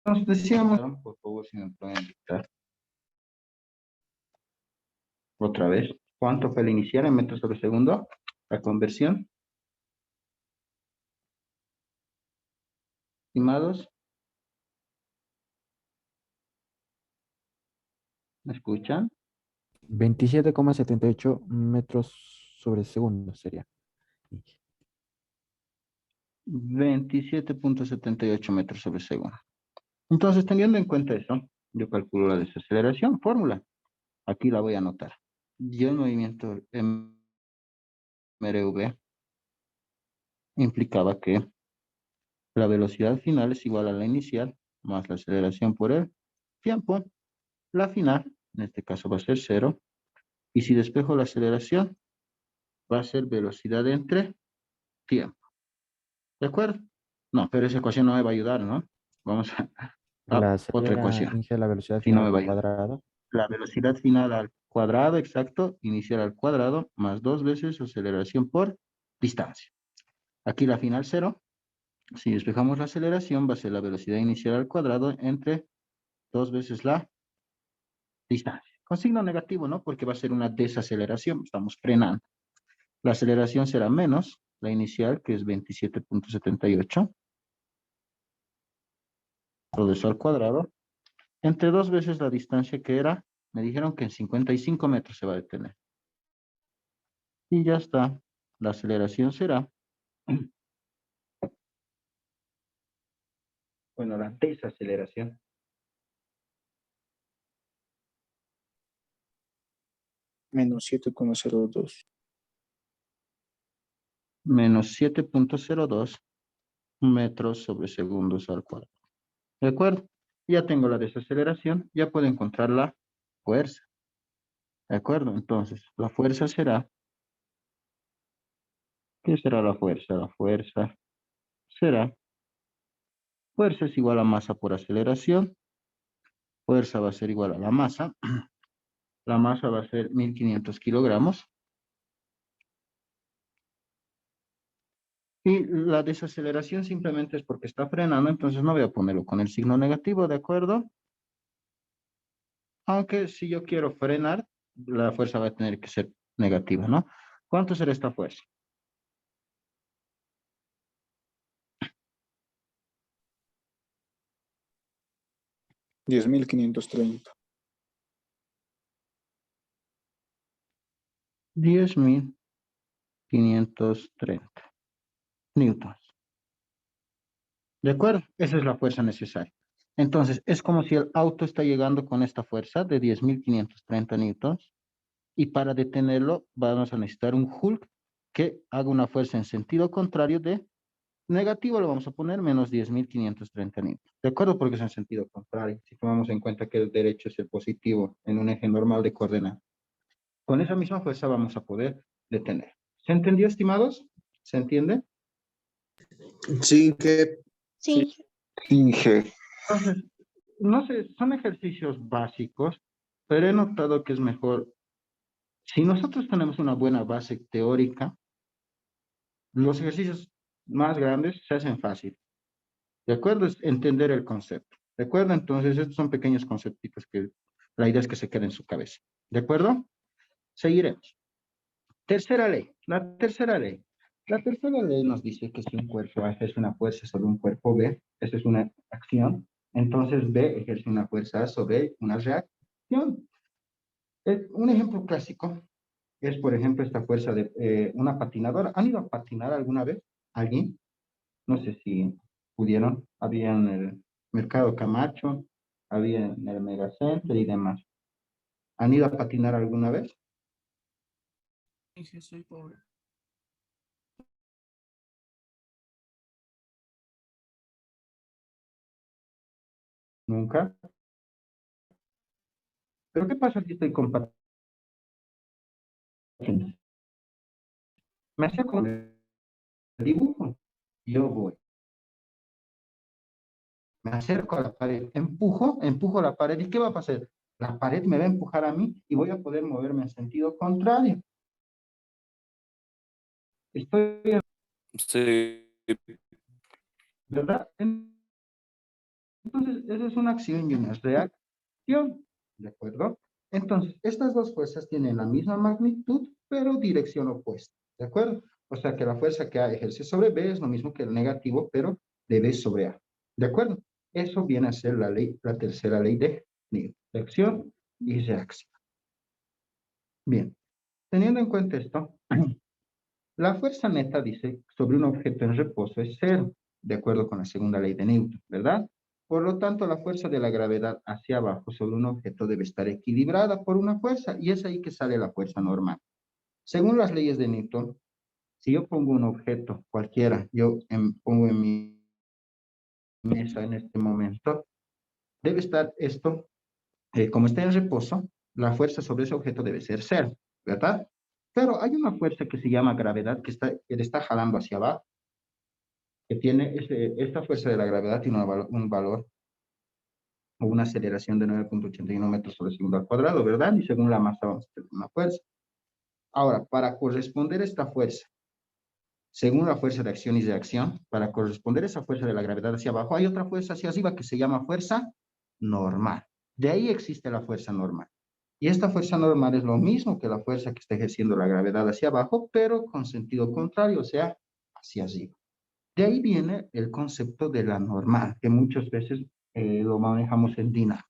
Entonces decíamos, por favor, si me pueden dictar otra vez, ¿cuánto fue el inicial en metros sobre segundo? La conversión, estimados, ¿me escuchan? 27,78 metros sobre segundo sería. 27,78 metros sobre segundo. Entonces, teniendo en cuenta eso, yo calculo la desaceleración, fórmula. Aquí la voy a anotar. Y el movimiento MRV implicaba que la velocidad final es igual a la inicial más la aceleración por el tiempo. La final, en este caso, va a ser cero. Y si despejo la aceleración, va a ser velocidad entre tiempo. ¿De acuerdo? No, pero esa ecuación no me va a ayudar, ¿no? Vamos a La otra acelera ecuación. inicia la velocidad Si no final me al va a ayudar. cuadrado. La velocidad final al cuadrado, exacto, inicial al cuadrado, más 2 veces aceleración por distancia. Aquí la final cero. Si despejamos la aceleración, va a ser la velocidad inicial al cuadrado entre 2 veces la distancia. Con signo negativo, ¿no? Porque va a ser una desaceleración, estamos frenando. La aceleración será menos la inicial, que es 27,78, todo eso al cuadrado, entre 2 veces la distancia que era, me dijeron que en 55 metros se va a detener. Y ya está, la aceleración será, bueno, la desaceleración, Menos 7,02. menos 7,02 metros sobre segundos al cuadrado. ¿De acuerdo? Ya tengo la desaceleración, ya puedo encontrar la fuerza. ¿De acuerdo? Entonces, la fuerza será, ¿qué será la fuerza? La fuerza será, fuerza es igual a masa por aceleración, fuerza va a ser igual a la masa va a ser 1500 kilogramos, y la desaceleración simplemente es porque está frenando, entonces no voy a ponerlo con el signo negativo, ¿de acuerdo? Aunque si yo quiero frenar, la fuerza va a tener que ser negativa, ¿no? ¿Cuánto será esta fuerza? 10.530. 10.530 newtons. ¿De acuerdo? Esa es la fuerza necesaria. Entonces, es como si el auto está llegando con esta fuerza de 10.530 newtons, y para detenerlo vamos a necesitar un Hulk que haga una fuerza en sentido contrario de negativo, lo vamos a poner menos 10.530 newtons. ¿De acuerdo? Porque es en sentido contrario. Si tomamos en cuenta que el derecho es el positivo en un eje normal de coordenadas. Con esa misma fuerza vamos a poder detener. ¿Se entendió, estimados? ¿Se entiende? Sí, que Sí, Inge. Entonces, no sé, son ejercicios básicos, pero he notado que es mejor, si nosotros tenemos una buena base teórica, los ejercicios más grandes se hacen fácil. ¿De acuerdo? Es entender el concepto. ¿De acuerdo? Entonces, estos son pequeños conceptos que la idea es que se queden en su cabeza. ¿De acuerdo? Seguiremos. Tercera ley. La tercera ley. La tercera ley nos dice que si un cuerpo ejerce una fuerza sobre un cuerpo B, esa es una acción, entonces B ejerce una fuerza sobre una reacción. Un ejemplo clásico es, por ejemplo, esta fuerza de una patinadora. ¿Han ido a patinar alguna vez? ¿Alguien? No sé si pudieron. Había en el Mercado Camacho, había en el Megacenter y demás. ¿Han ido a patinar alguna vez? dije, soy pobre. Nunca. ¿Pero qué pasa si estoy con patines? Me acerco al dibujo. Yo voy. Me acerco a la pared, empujo la pared. ¿Y qué va a pasar? La pared me va a empujar a mí y voy a poder moverme en sentido contrario. Estoy, Sí, ¿verdad? Entonces, esa es una acción y una reacción, ¿de acuerdo? Entonces, estas dos fuerzas tienen la misma magnitud, pero dirección opuesta, ¿de acuerdo? O sea que la fuerza que A ejerce sobre B es lo mismo que el negativo, pero de B sobre A, ¿de acuerdo? Eso viene a ser la ley, la tercera ley de Newton, de acción y reacción. Bien, teniendo en cuenta esto, la fuerza neta dice sobre un objeto en reposo es cero, de acuerdo con la segunda ley de Newton, ¿verdad? Por lo tanto, la fuerza de la gravedad hacia abajo sobre un objeto debe estar equilibrada por una fuerza, y es ahí que sale la fuerza normal. Según las leyes de Newton, si yo pongo un objeto cualquiera, pongo en mi mesa en este momento, debe estar esto, como está en reposo, la fuerza sobre ese objeto debe ser cero, ¿verdad? Pero hay una fuerza que se llama gravedad que le está jalando hacia abajo, que tiene esta fuerza de la gravedad tiene un valor o una aceleración de 9,81 metros sobre segundo al cuadrado, ¿verdad? Y según la masa vamos a tener una fuerza. Ahora, para corresponder a esta fuerza, según la fuerza de acción y reacción, para corresponder a esa fuerza de la gravedad hacia abajo, hay otra fuerza hacia arriba que se llama fuerza normal. De ahí existe la fuerza normal. Y esta fuerza normal es lo mismo que la fuerza que está ejerciendo la gravedad hacia abajo, pero con sentido contrario, o sea, hacia arriba. De ahí viene el concepto de la normal, que muchas veces lo manejamos en dinámica.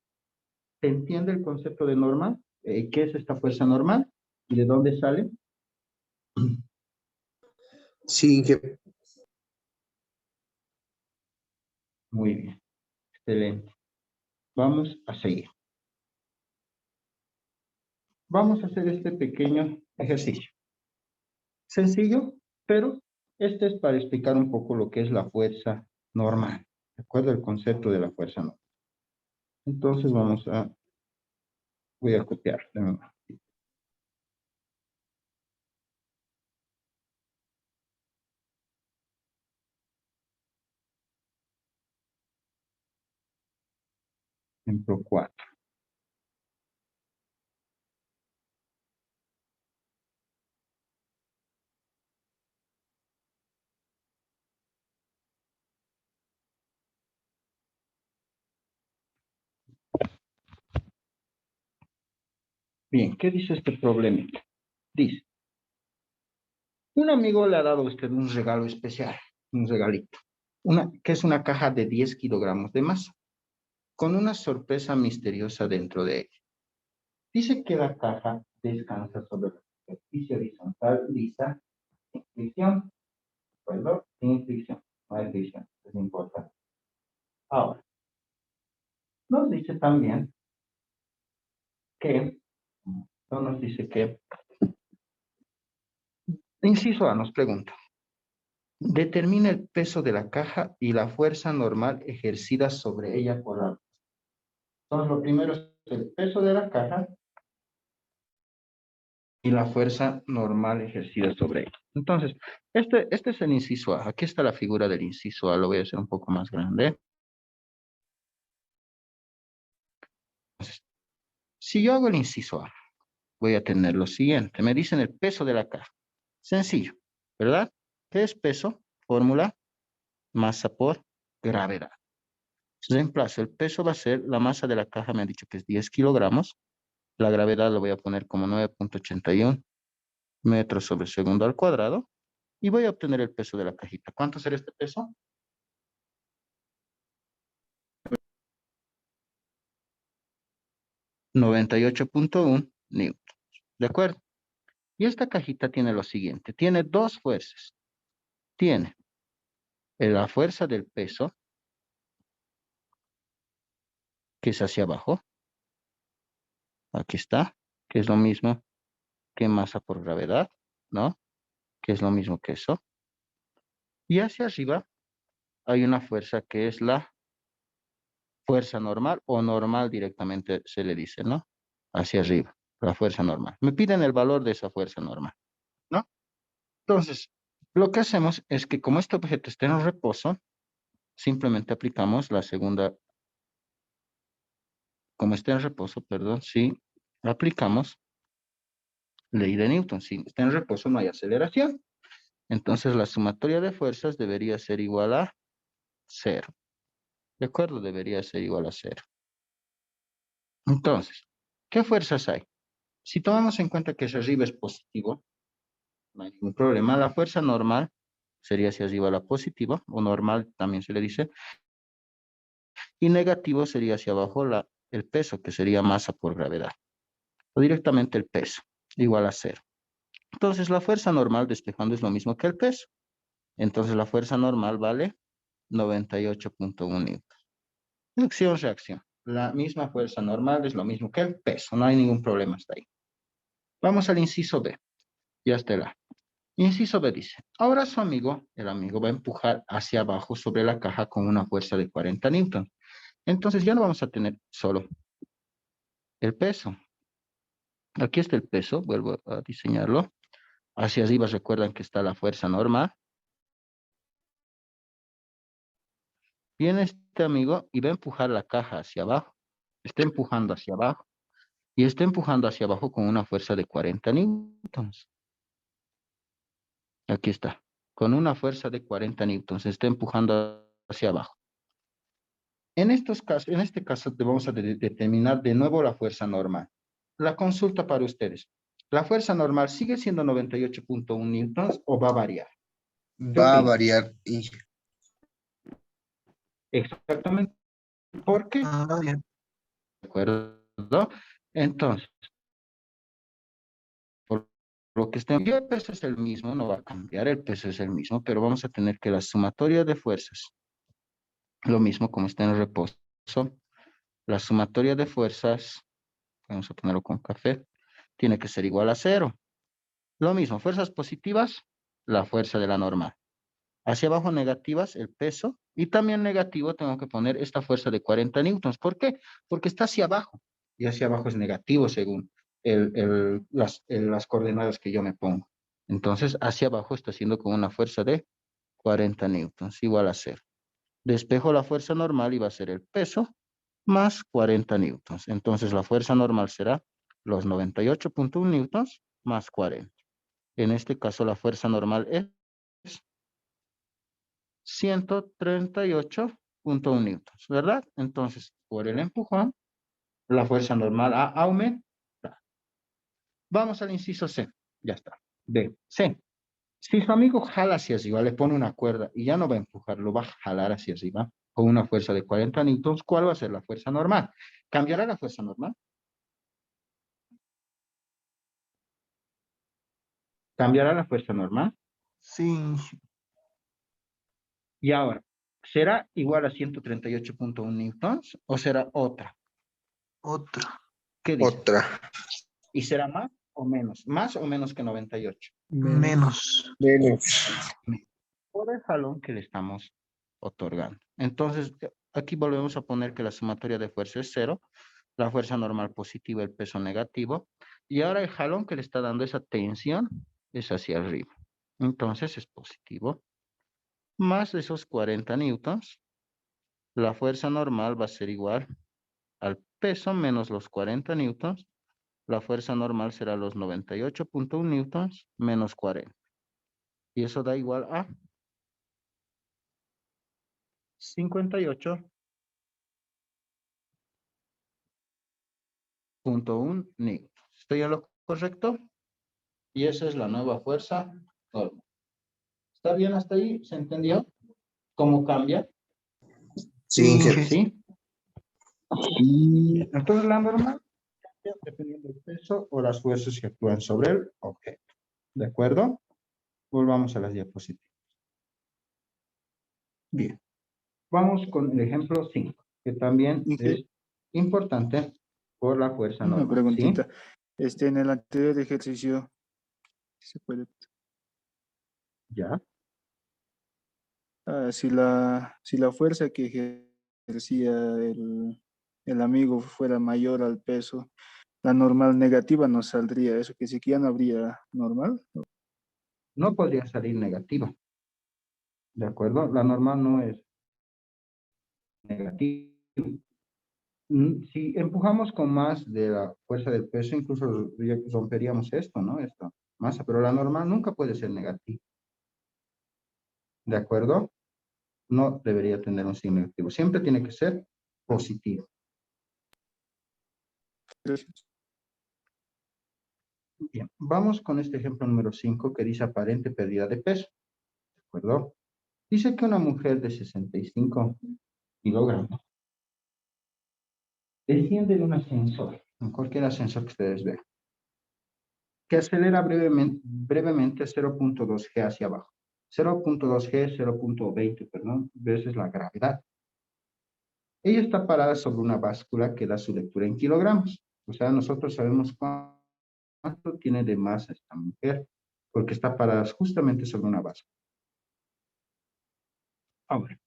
¿Se entiende el concepto de normal? ¿Qué es esta fuerza normal? ¿Y de dónde sale? Sí, que Muy bien, excelente. Vamos a seguir. Vamos a hacer este pequeño ejercicio. Sencillo, pero este es para explicar un poco lo que es la fuerza normal. ¿De acuerdo? El concepto de la fuerza normal. Entonces voy a copiar. Ejemplo 4. Bien, ¿qué dice este problema? Dice, un amigo le ha dado a usted un regalo especial, un regalito, que es una caja de 10 kilogramos de masa, con una sorpresa misteriosa dentro de ella. Dice que la caja descansa sobre la superficie horizontal lisa, sin fricción, ¿verdad? Sin fricción, no hay fricción, es importante. Ahora, nos dice también que, nos dice que, inciso A nos pregunta, determina el peso de la caja y la fuerza normal ejercida sobre ella por la. Entonces, lo primero es el peso de la caja y la fuerza normal ejercida sobre ella. Entonces, este es el inciso A. Aquí está la figura del inciso A. Lo voy a hacer un poco más grande. Entonces, si yo hago el inciso A, voy a tener lo siguiente. Me dicen el peso de la caja. Sencillo, ¿verdad? ¿Qué es peso? Fórmula, masa por gravedad. Reemplazo, el peso va a ser, la masa de la caja me han dicho que es 10 kilogramos. La gravedad lo voy a poner como 9,81 metros sobre segundo al cuadrado. Y voy a obtener el peso de la cajita. ¿Cuánto será este peso? 98,1 newton. ¿De acuerdo? Y esta cajita tiene lo siguiente. Tiene dos fuerzas. Tiene la fuerza del peso, que es hacia abajo. Aquí está, que es lo mismo que masa por gravedad, ¿no? Que es lo mismo que eso. Y hacia arriba hay una fuerza que es la fuerza normal o normal directamente se le dice, ¿no? Hacia arriba, la fuerza normal. Me piden el valor de esa fuerza normal, ¿no? Entonces, lo que hacemos es que como este objeto está en reposo, simplemente aplicamos la segunda, como está en reposo, perdón, sí, aplicamos ley de Newton. Si está en reposo no hay aceleración. Entonces la sumatoria de fuerzas debería ser igual a cero. ¿De acuerdo? Debería ser igual a 0. Entonces, ¿qué fuerzas hay? Si tomamos en cuenta que hacia arriba es positivo, no hay ningún problema. La fuerza normal sería hacia arriba la positiva, o normal también se le dice, y negativo sería hacia abajo el peso, que sería masa por gravedad, o directamente el peso, igual a 0. Entonces, la fuerza normal despejando es lo mismo que el peso. Entonces, la fuerza normal vale 98.1 newtons. Acción-reacción. La misma fuerza normal es lo mismo que el peso. No hay ningún problema hasta ahí. Vamos al inciso B. Ya está la. Inciso B dice, ahora su amigo, el amigo va a empujar hacia abajo sobre la caja con una fuerza de 40 newtons. Entonces ya no vamos a tener solo el peso. Aquí está el peso, vuelvo a diseñarlo. Hacia arriba recuerdan que está la fuerza normal. Viene este amigo y va a empujar la caja hacia abajo. Está empujando hacia abajo. Y está empujando hacia abajo con una fuerza de 40 newtons. Aquí está. Con una fuerza de 40 newtons. Está empujando hacia abajo. En este caso vamos a determinar de nuevo la fuerza normal. La consulta para ustedes. ¿La fuerza normal sigue siendo 98.1 newtons o va a variar? Va a variar. Exactamente. ¿Por qué? Ah, bien. ¿De acuerdo? Entonces, por lo que el peso es el mismo, no va a cambiar, el peso es el mismo, pero vamos a tener que la sumatoria de fuerzas, lo mismo como está en reposo, la sumatoria de fuerzas, vamos a ponerlo con café, tiene que ser igual a 0. Lo mismo, fuerzas positivas, la fuerza de la normal. Hacia abajo negativas, el peso. Y también negativo tengo que poner esta fuerza de 40 newtons. ¿Por qué? Porque está hacia abajo. Y hacia abajo es negativo según las coordenadas que yo me pongo. Entonces, hacia abajo está haciendo con una fuerza de 40 newtons, igual a 0. Despejo la fuerza normal y va a ser el peso más 40 newtons. Entonces, la fuerza normal será los 98.1 newtons más 40. En este caso, la fuerza normal es 138.1 newtons, ¿verdad? Entonces, por el empujón, la fuerza normal ha aumentado. Vamos al inciso C. Ya está. B. C. Si su amigo jala hacia arriba, le pone una cuerda y ya no va a empujar, lo va a jalar hacia arriba con una fuerza de 40 newtons, ¿cuál va a ser la fuerza normal? ¿Cambiará la fuerza normal? ¿Cambiará la fuerza normal? Sí. Y ahora, ¿será igual a 138.1 newtons o será otra? Otra. ¿Qué dice? Otra. ¿Y será más o menos? ¿Más o menos que 98? Menos. Menos. Por el jalón que le estamos otorgando. Entonces, aquí volvemos a poner que la sumatoria de fuerza es 0, la fuerza normal positiva, el peso negativo, y ahora el jalón que le está dando esa tensión es hacia arriba. Entonces es positivo. Más de esos 40 newtons, la fuerza normal va a ser igual al peso menos los 40 newtons. La fuerza normal será los 98.1 newtons menos 40. Y eso da igual a 58.1 newtons. ¿Estoy en lo correcto? Y esa es la nueva fuerza normal. ¿Está bien hasta ahí? ¿Se entendió? ¿Cómo cambia? Sí, Sí. Y entonces la normal cambia dependiendo del peso o las fuerzas que actúan sobre el objeto. ¿De acuerdo? Volvamos a las diapositivas. Bien. Vamos con el ejemplo 5, que también es importante por la fuerza Una normal. preguntita. ¿Sí? En el anterior ejercicio, ¿se puede? ¿Ya? Si la fuerza que ejercía el amigo fuera mayor al peso, la normal negativa nos saldría. ¿Eso que sí que ya no habría normal? No podría salir negativa. ¿De acuerdo? La normal no es negativa. Si empujamos con más de la fuerza del peso, incluso romperíamos esto, ¿no? Esta masa, pero la normal nunca puede ser negativa. ¿De acuerdo? no debería tener un signo negativo. Siempre tiene que ser positivo. Gracias. Bien, vamos con este ejemplo número 5 que dice aparente pérdida de peso. ¿De acuerdo? Dice que una mujer de 65 kilogramos desciende de un ascensor, en cualquier ascensor que ustedes vean, que acelera brevemente 0.2 G hacia abajo. 0.2 G, 0.20, perdón, veces la gravedad. Ella está parada sobre una báscula que da su lectura en kilogramos. O sea, nosotros sabemos cuánto tiene de masa esta mujer, porque está parada justamente sobre una báscula. Ahora,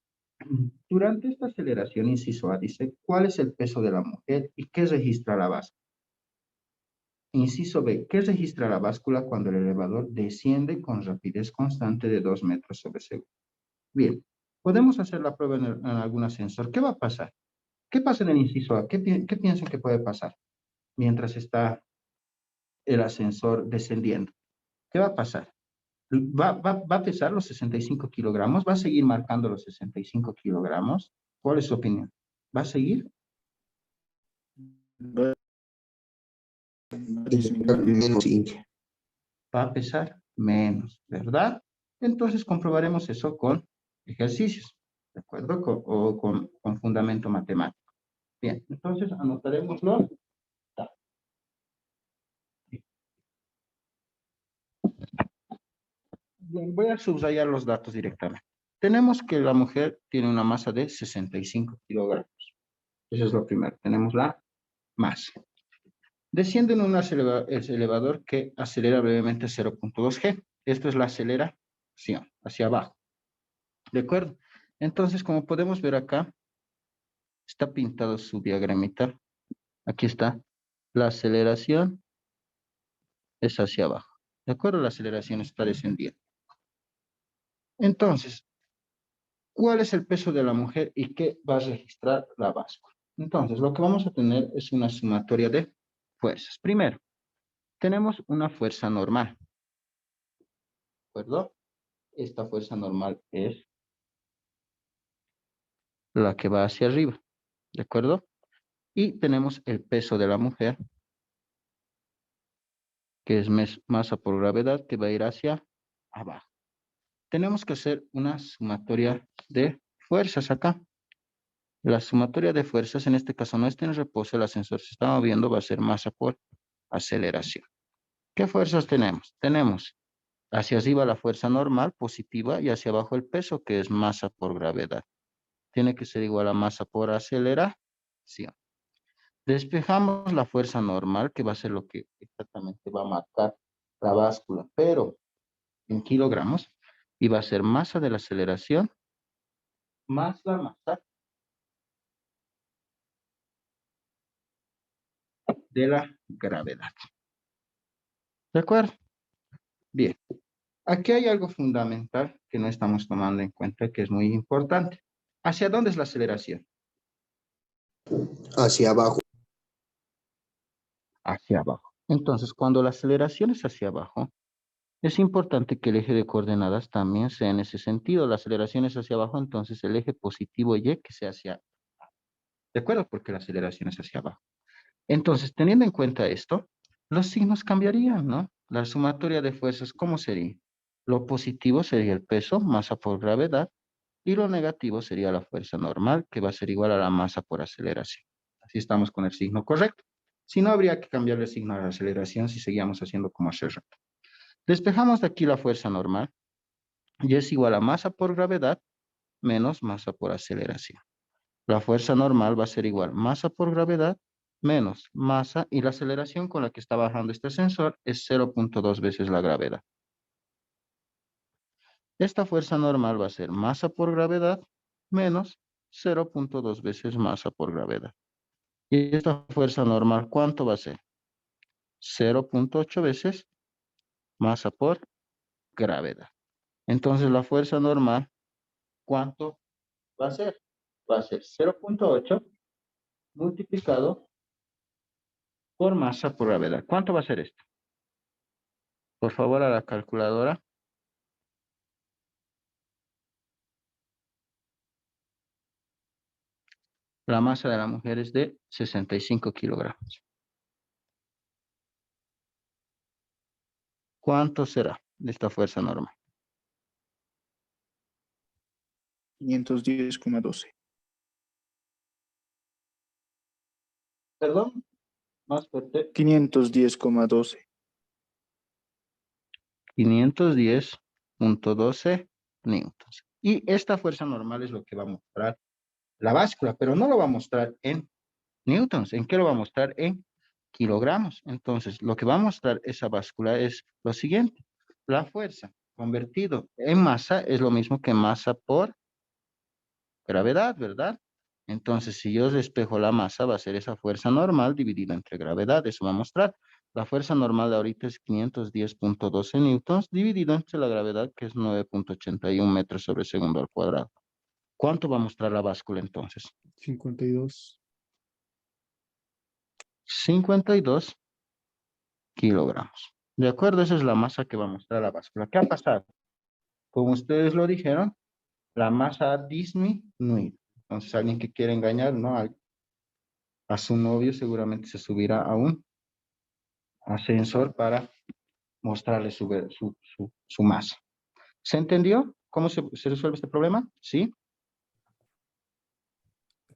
durante esta aceleración, inciso A dice, ¿cuál es el peso de la mujer y qué registra la báscula? Inciso B, ¿qué registra la báscula cuando el elevador desciende con rapidez constante de 2 metros sobre segundo? Bien, podemos hacer la prueba en algún ascensor. ¿Qué va a pasar? ¿Qué pasa en el inciso A? ¿Qué piensan que puede pasar mientras está el ascensor descendiendo? ¿Qué va a pasar? ¿Va a pesar los 65 kilogramos? ¿Va a seguir marcando los 65 kilogramos? ¿Cuál es su opinión? ¿Va a seguir? Va a disminuir. Menos 5. Va a pesar menos, ¿verdad? Entonces comprobaremos eso con ejercicios, ¿de acuerdo? Con fundamento matemático. Bien, entonces anotaremos los datos. Bien, voy a subrayar los datos directamente. Tenemos que la mujer tiene una masa de 65 kilogramos. Eso es lo primero. Tenemos la masa. Desciende en un elevador que acelera brevemente 0.2 G. Esto es la aceleración hacia abajo. ¿De acuerdo? Entonces, como podemos ver acá, está pintado su diagramita. Aquí está. La aceleración es hacia abajo. ¿De acuerdo? La aceleración está descendiendo. Entonces, ¿cuál es el peso de la mujer y qué va a registrar la báscula? Entonces, lo que vamos a tener es una sumatoria de fuerzas. Primero, tenemos una fuerza normal. ¿De acuerdo? Esta fuerza normal es la que va hacia arriba. ¿De acuerdo? Y tenemos el peso de la mujer, que es masa por gravedad, que va a ir hacia abajo. Tenemos que hacer una sumatoria de fuerzas acá. La sumatoria de fuerzas, en este caso no está en reposo, el ascensor se está moviendo, va a ser masa por aceleración. ¿Qué fuerzas tenemos? Tenemos hacia arriba la fuerza normal, positiva, y hacia abajo el peso, que es masa por gravedad. Tiene que ser igual a masa por aceleración. Despejamos la fuerza normal, que va a ser lo que exactamente va a marcar la báscula, pero en kilogramos, y va a ser masa de la aceleración más la masa de la gravedad. ¿De acuerdo? Bien. Aquí hay algo fundamental que no estamos tomando en cuenta, que es muy importante. ¿Hacia dónde es la aceleración? Hacia abajo. Hacia abajo. Entonces, cuando la aceleración es hacia abajo, es importante que el eje de coordenadas también sea en ese sentido. La aceleración es hacia abajo, entonces el eje positivo Y que sea hacia abajo. ¿De acuerdo? Porque la aceleración es hacia abajo. Entonces, teniendo en cuenta esto, los signos cambiarían, ¿no? La sumatoria de fuerzas, ¿cómo sería? Lo positivo sería el peso, masa por gravedad, y lo negativo sería la fuerza normal, que va a ser igual a la masa por aceleración. Así estamos con el signo correcto. Si no, habría que cambiar el signo a la aceleración si seguíamos haciendo como hace rato. Despejamos de aquí la fuerza normal, y es igual a masa por gravedad menos masa por aceleración. La fuerza normal va a ser igual masa por gravedad menos masa, y la aceleración con la que está bajando este ascensor es 0.2 veces la gravedad. Esta fuerza normal va a ser masa por gravedad menos 0.2 veces masa por gravedad. Y esta fuerza normal, ¿cuánto va a ser? 0.8 veces masa por gravedad. Entonces la fuerza normal, ¿cuánto va a ser? Va a ser 0.8 multiplicado por masa por gravedad. ¿Cuánto va a ser esto? Por favor, a la calculadora. La masa de la mujer es de 65 kilogramos. ¿Cuánto será de esta fuerza normal? 510,12. Perdón, más fuerte. 510,12. 510.12 newtons. Y esta fuerza normal es lo que va a mostrar la báscula, pero no lo va a mostrar en newtons. ¿En qué lo va a mostrar? En kilogramos. Entonces, lo que va a mostrar esa báscula es lo siguiente. La fuerza convertido en masa es lo mismo que masa por gravedad, ¿verdad? Entonces, si yo despejo la masa, va a ser esa fuerza normal dividida entre gravedad. Eso va a mostrar. La fuerza normal de ahorita es 510.12 newtons dividido entre la gravedad, que es 9.81 metros sobre segundo al cuadrado. ¿Cuánto va a mostrar la báscula entonces? 52. 52 kilogramos. ¿De acuerdo? Esa es la masa que va a mostrar la báscula. ¿Qué ha pasado? Como ustedes lo dijeron, la masa ha disminuido. Entonces, alguien que quiere engañar, ¿no? A su novio seguramente se subirá a un ascensor para mostrarle su masa. ¿Se entendió cómo se resuelve este problema? ¿Sí?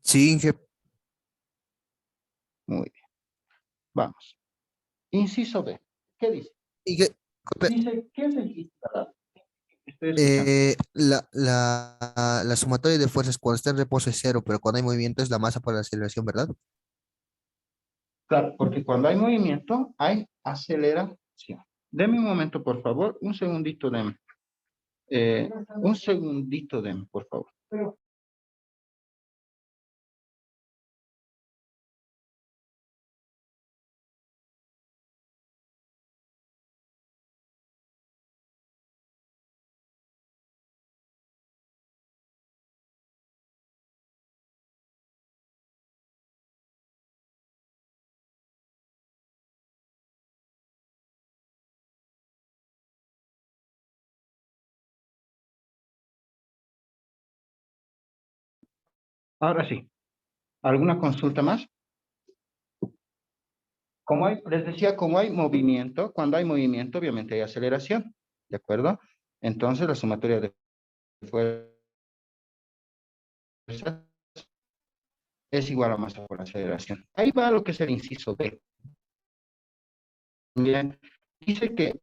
Sí, Inge. Muy bien. Vamos. Inciso B. ¿Qué dice? Inge, Dice, ¿qué registra? Estoy escuchando. la sumatoria de fuerzas cuando está en reposo es cero, pero cuando hay movimiento es la masa por la aceleración, ¿verdad? Claro, porque cuando hay movimiento, hay aceleración. Deme un momento, por favor. Un segundito, deme. Un segundito, deme, por favor. Ahora sí. ¿Alguna consulta más? Les decía, como hay movimiento, cuando hay movimiento, obviamente hay aceleración. ¿De acuerdo? Entonces, la sumatoria de fuerzas es igual a masa por aceleración. Ahí va lo que es el inciso B. Bien, dice que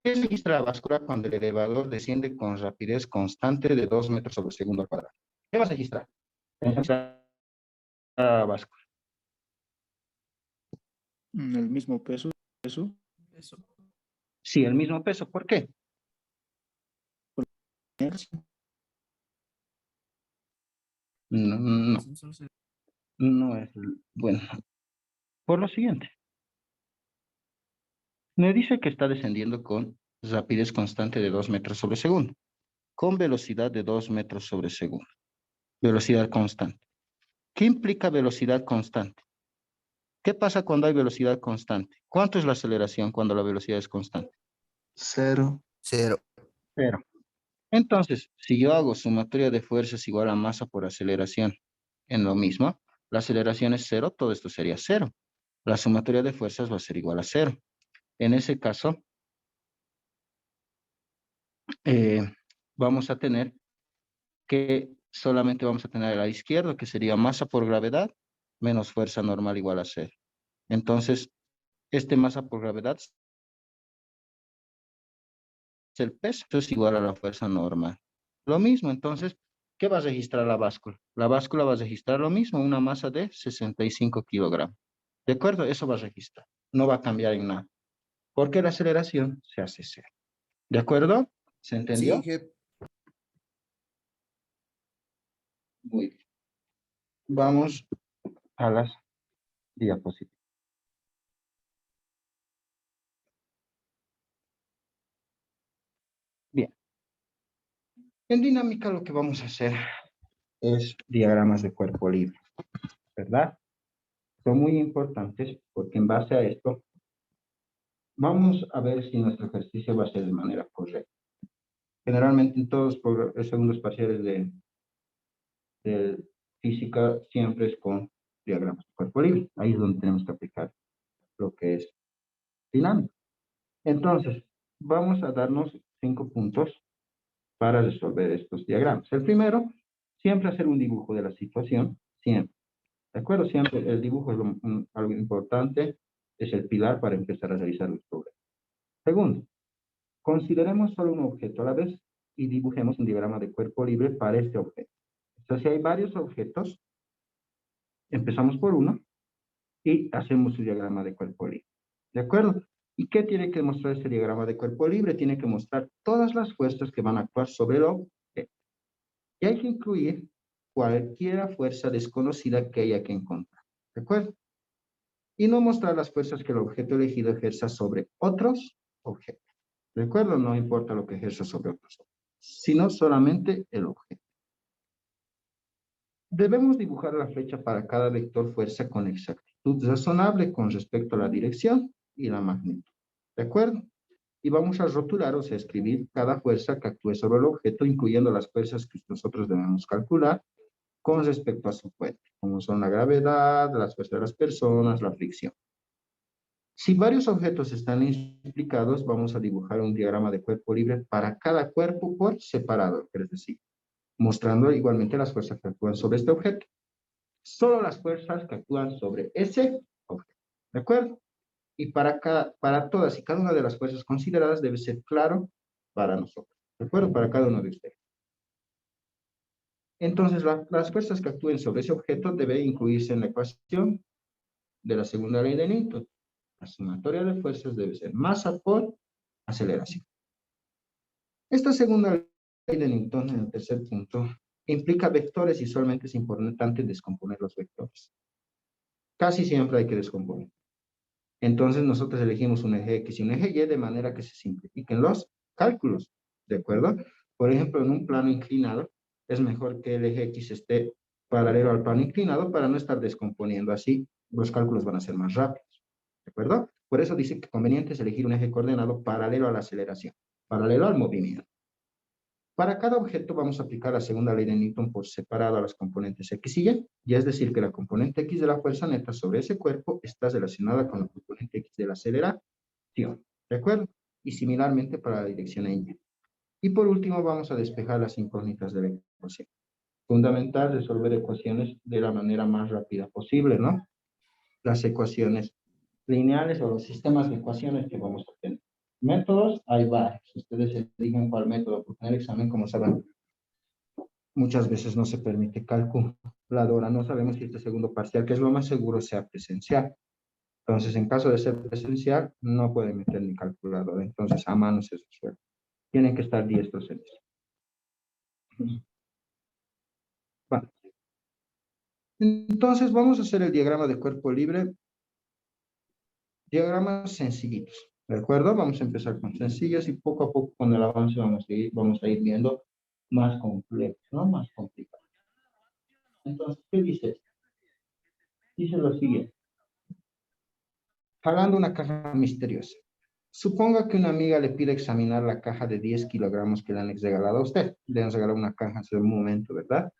¿qué registra la báscula cuando el elevador desciende con rapidez constante de 2 metros sobre segundo al cuadrado? ¿Qué vas a registrar? La báscula. El mismo peso. Sí, el mismo peso. ¿Por qué? No, no, no es bueno. Por lo siguiente, me dice que está descendiendo con rapidez constante de 2 metros sobre segundo, con velocidad de 2 metros sobre segundo. Velocidad constante. ¿Qué implica velocidad constante? ¿Qué pasa cuando hay velocidad constante? ¿Cuánto es la aceleración cuando la velocidad es constante? 0. Cero. Cero. Entonces, si yo hago sumatoria de fuerzas igual a masa por aceleración en lo mismo, la aceleración es cero, todo esto sería cero. La sumatoria de fuerzas va a ser igual a cero. En ese caso, eh, vamos a tener que solamente vamos a tener el lado izquierdo, que sería masa por gravedad menos fuerza normal igual a cero. Entonces, este masa por gravedad es el peso, esto es igual a la fuerza normal. Lo mismo, entonces, ¿qué va a registrar la báscula? La báscula va a registrar lo mismo, una masa de 65 kilogramos. ¿De acuerdo? Eso va a registrar. No va a cambiar en nada. Porque la aceleración se hace cero. ¿De acuerdo? ¿Se Sí, entendió? Inge. Muy bien. Vamos a las diapositivas. Bien. En dinámica lo que vamos a hacer es diagramas de cuerpo libre, ¿verdad? Son muy importantes porque en base a esto vamos a ver si nuestro ejercicio va a ser de manera correcta. Generalmente en todos los segundos parciales física siempre es con diagramas de cuerpo libre. Ahí es donde tenemos que aplicar lo que es dinámica. Entonces, vamos a darnos 5 puntos para resolver estos diagramas. El primero, siempre hacer un dibujo de la situación, siempre. ¿De acuerdo? Siempre el dibujo es algo importante, es el pilar para empezar a realizar los problemas. Segundo, consideremos solo un objeto a la vez y dibujemos un diagrama de cuerpo libre para este objeto. Entonces, si hay varios objetos, empezamos por uno y hacemos su diagrama de cuerpo libre. ¿De acuerdo? ¿Y qué tiene que mostrar este diagrama de cuerpo libre? Tiene que mostrar todas las fuerzas que van a actuar sobre el objeto. Y hay que incluir cualquier fuerza desconocida que haya que encontrar. ¿De acuerdo? Y no mostrar las fuerzas que el objeto elegido ejerza sobre otros objetos. ¿De acuerdo? No importa lo que ejerza sobre otros objetos, sino solamente el objeto. Debemos dibujar la flecha para cada vector fuerza con exactitud razonable con respecto a la dirección y la magnitud. ¿De acuerdo? Y vamos a rotular, o sea, escribir cada fuerza que actúe sobre el objeto, incluyendo las fuerzas que nosotros debemos calcular con respecto a su fuente, como son la gravedad, las fuerzas de las personas, la fricción. Si varios objetos están implicados, vamos a dibujar un diagrama de cuerpo libre para cada cuerpo por separado, es decir, mostrando igualmente las fuerzas que actúan sobre este objeto. Solo las fuerzas que actúan sobre ese objeto. ¿De acuerdo? Y para todas y cada una de las fuerzas consideradas debe ser claro para nosotros. ¿De acuerdo? Para cada uno de ustedes. Entonces, las fuerzas que actúen sobre ese objeto deben incluirse en la ecuación de la segunda ley de Newton. La sumatoria de fuerzas debe ser masa por aceleración. Esta segunda ley de Newton, en el tercer punto, implica vectores y solamente es importante descomponer los vectores. Casi siempre hay que descomponer. Entonces nosotros elegimos un eje X y un eje Y de manera que se simplifiquen los cálculos, ¿de acuerdo? Por ejemplo, en un plano inclinado, es mejor que el eje X esté paralelo al plano inclinado para no estar descomponiendo. Así los cálculos van a ser más rápidos, ¿de acuerdo? Por eso dice que conveniente es elegir un eje coordenado paralelo a la aceleración, paralelo al movimiento. Para cada objeto vamos a aplicar la segunda ley de Newton por separado a las componentes X y Y. Y es decir, que la componente X de la fuerza neta sobre ese cuerpo está relacionada con la componente X de la aceleración. ¿De acuerdo? Y similarmente para la dirección Y. Y por último vamos a despejar las incógnitas de la ecuación. Fundamental resolver ecuaciones de la manera más rápida posible, ¿no? Las ecuaciones lineales o los sistemas de ecuaciones que vamos a tener. Métodos, hay varios. Ustedes eligen cuál método, porque en el examen, como saben, muchas veces no se permite calculadora. No sabemos si este segundo parcial, que es lo más seguro, sea presencial. Entonces, en caso de ser presencial, no pueden meter ni calculadora. Entonces, a mano se resuelve. Tienen que estar diestros en eso. Bueno. Entonces, vamos a hacer el diagrama de cuerpo libre. Diagramas sencillitos. ¿De acuerdo? Vamos a empezar con sencillos y poco a poco con el avance vamos a ir viendo más complejos, ¿no? Más complicados. Entonces, ¿qué dice esto? Dice lo siguiente. Jalando una caja misteriosa. Suponga que una amiga le pide examinar la caja de 10 kilogramos que le han regalado a usted. Le han regalado una caja hace un momento, ¿verdad?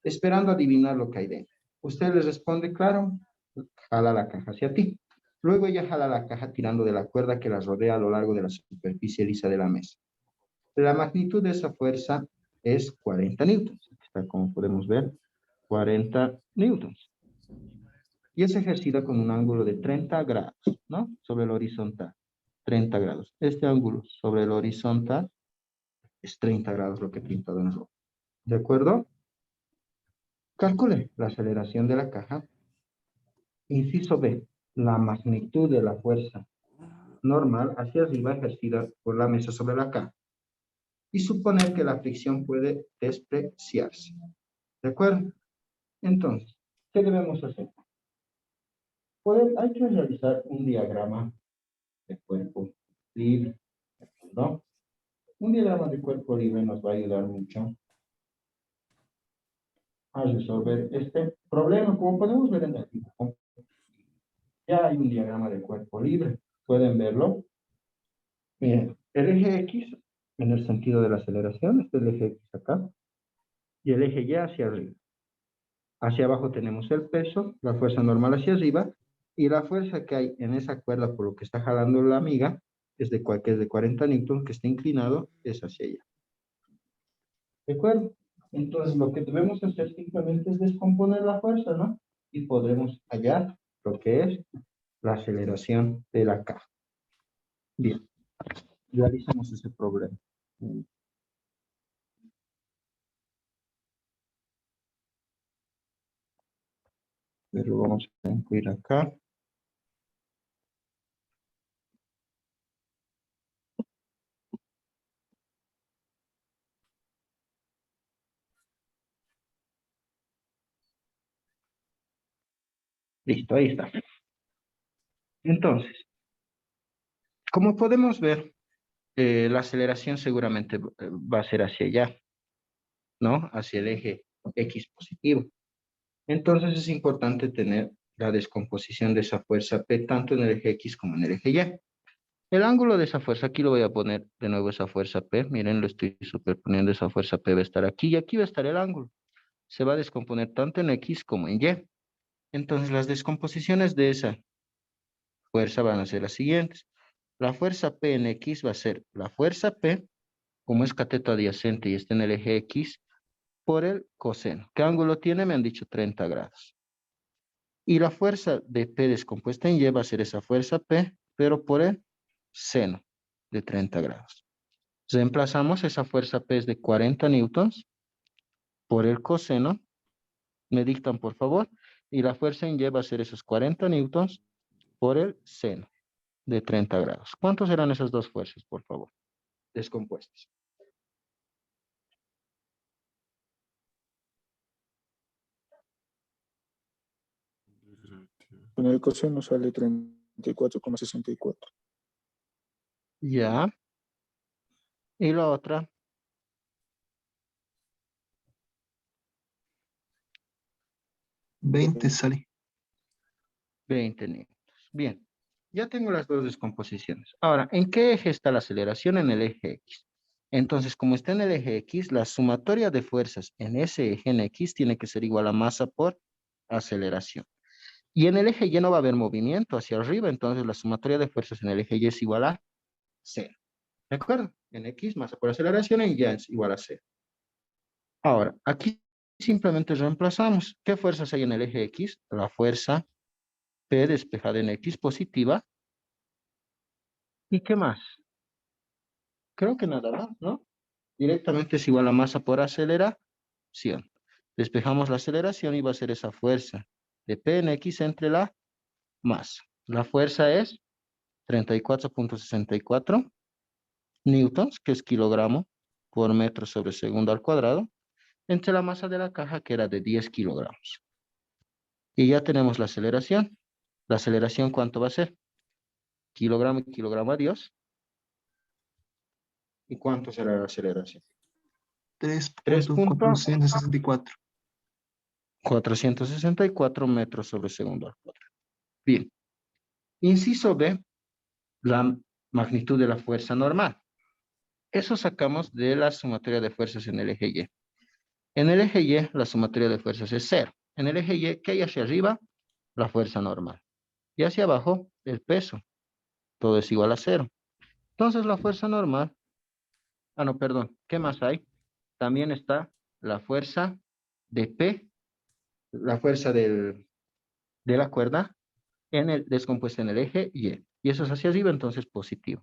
Esperando adivinar lo que hay dentro. Usted le responde, claro, jala la caja hacia ti. Luego ella jala la caja tirando de la cuerda que la rodea a lo largo de la superficie lisa de la mesa. La magnitud de esa fuerza es 40 newtons. Está, como podemos ver, 40 newtons. Y es ejercida con un ángulo de 30 grados, ¿no? Sobre el horizontal. 30 grados. Este ángulo sobre el horizontal es 30 grados lo que he pintado en rojo. ¿De acuerdo? Calcule la aceleración de la caja. Inciso B. La magnitud de la fuerza normal hacia arriba ejercida por la mesa sobre la caja. Y suponer que la fricción puede despreciarse. ¿De acuerdo? Entonces, ¿qué debemos hacer? Hay que realizar un diagrama de cuerpo libre, ¿no? Un diagrama de cuerpo libre nos va a ayudar mucho a resolver este problema. Como podemos ver en el dibujo, ya hay un diagrama de cuerpo libre. ¿Pueden verlo? Miren, el eje X en el sentido de la aceleración, este es el eje X acá, y el eje Y hacia arriba. Hacia abajo tenemos el peso, la fuerza normal hacia arriba, y la fuerza que hay en esa cuerda por lo que está jalando la amiga, que es de 40 newton, que está inclinado, es hacia allá. ¿De acuerdo? Entonces, lo que debemos hacer simplemente es descomponer la fuerza, ¿no? Y podremos hallar lo que es la aceleración de la caja. Bien, realicemos ese problema. Pero vamos a incluir acá. Listo, ahí está. Entonces, como podemos ver, la aceleración seguramente va a ser hacia allá, ¿no? Hacia el eje X positivo. Entonces es importante tener la descomposición de esa fuerza P tanto en el eje X como en el eje Y. El ángulo de esa fuerza, aquí lo voy a poner de nuevo esa fuerza P. Miren, lo estoy superponiendo, esa fuerza P va a estar aquí y aquí va a estar el ángulo. Se va a descomponer tanto en X como en Y. Entonces las descomposiciones de esa fuerza van a ser las siguientes. La fuerza P en X va a ser la fuerza P, como es cateto adyacente y está en el eje X, por el coseno. ¿Qué ángulo tiene? Me han dicho 30 grados. Y la fuerza de P descompuesta en Y va a ser esa fuerza P, pero por el seno de 30 grados. Reemplazamos esa fuerza P es de 40 newtons por el coseno. Me dictan, por favor. Y la fuerza en Y va a ser esos 40 newtons por el seno de 30 grados. ¿Cuántos serán esas dos fuerzas, por favor? Descompuestas. Con el coseno sale 34,64. Ya. Y la otra, 20 sale. 20 newtons. Bien. Ya tengo las dos descomposiciones. Ahora, ¿en qué eje está la aceleración? En el eje X. Entonces, como está en el eje X, la sumatoria de fuerzas en ese eje en X tiene que ser igual a masa por aceleración. Y en el eje Y no va a haber movimiento hacia arriba, entonces la sumatoria de fuerzas en el eje Y es igual a 0. ¿De acuerdo? En X, masa por aceleración, en Y es igual a 0. Ahora, aquí simplemente reemplazamos. ¿Qué fuerzas hay en el eje X? La fuerza P despejada en X positiva. ¿Y qué más? Creo que nada más, ¿no? Directamente es igual a masa por aceleración. Despejamos la aceleración y va a ser esa fuerza de P en X entre la masa. La fuerza es 34,64 newtons, que es kilogramo por metro sobre segundo al cuadrado, entre la masa de la caja, que era de 10 kilogramos. Y ya tenemos la aceleración. ¿La aceleración cuánto va a ser? Kilogramo y kilogramo, adiós. ¿Y cuánto será la aceleración? 3.464. 464 metros sobre segundo al cuadrado. Bien. Inciso B, la magnitud de la fuerza normal. Eso sacamos de la sumatoria de fuerzas en el eje Y. En el eje Y, la sumatoria de fuerzas es 0. En el eje Y, ¿qué hay hacia arriba? La fuerza normal. Y hacia abajo, el peso. Todo es igual a 0. Entonces, la fuerza normal... Ah, no, perdón. ¿Qué más hay? También está la fuerza de P, la fuerza de la cuerda descompuesta en el eje Y. Y eso es hacia arriba, entonces positivo.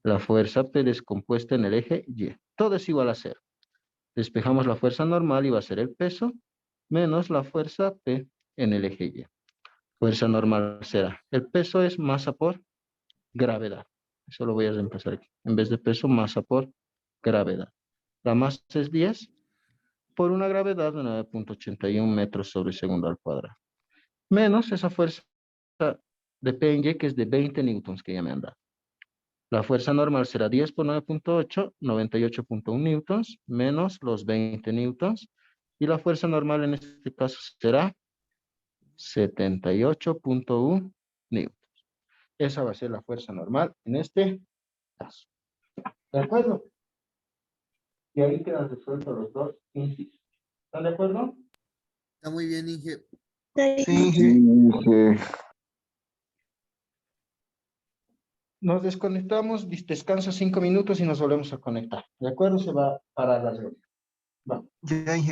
La fuerza P descompuesta en el eje Y. Todo es igual a 0. Despejamos la fuerza normal y va a ser el peso menos la fuerza P en el eje Y. Fuerza normal será. El peso es masa por gravedad. Eso lo voy a reemplazar aquí. En vez de peso, masa por gravedad. La masa es 10 por una gravedad de 9,81 metros sobre segundo al cuadrado. Menos esa fuerza de P en Y, que es de 20 newtons que ya me han dado. La fuerza normal será 10 por 9,8, 98,1 newtons, menos los 20 newtons. Y la fuerza normal en este caso será 78,1 newtons. Esa va a ser la fuerza normal en este caso. ¿De acuerdo? Y ahí quedan resueltos los dos incisos. ¿Están de acuerdo? Está muy bien, Inge. Sí, Sí, Inge. Nos desconectamos, descanso 5 minutos y nos volvemos a conectar. ¿De acuerdo? Se va a parar la reunión. Va. ya, Inge.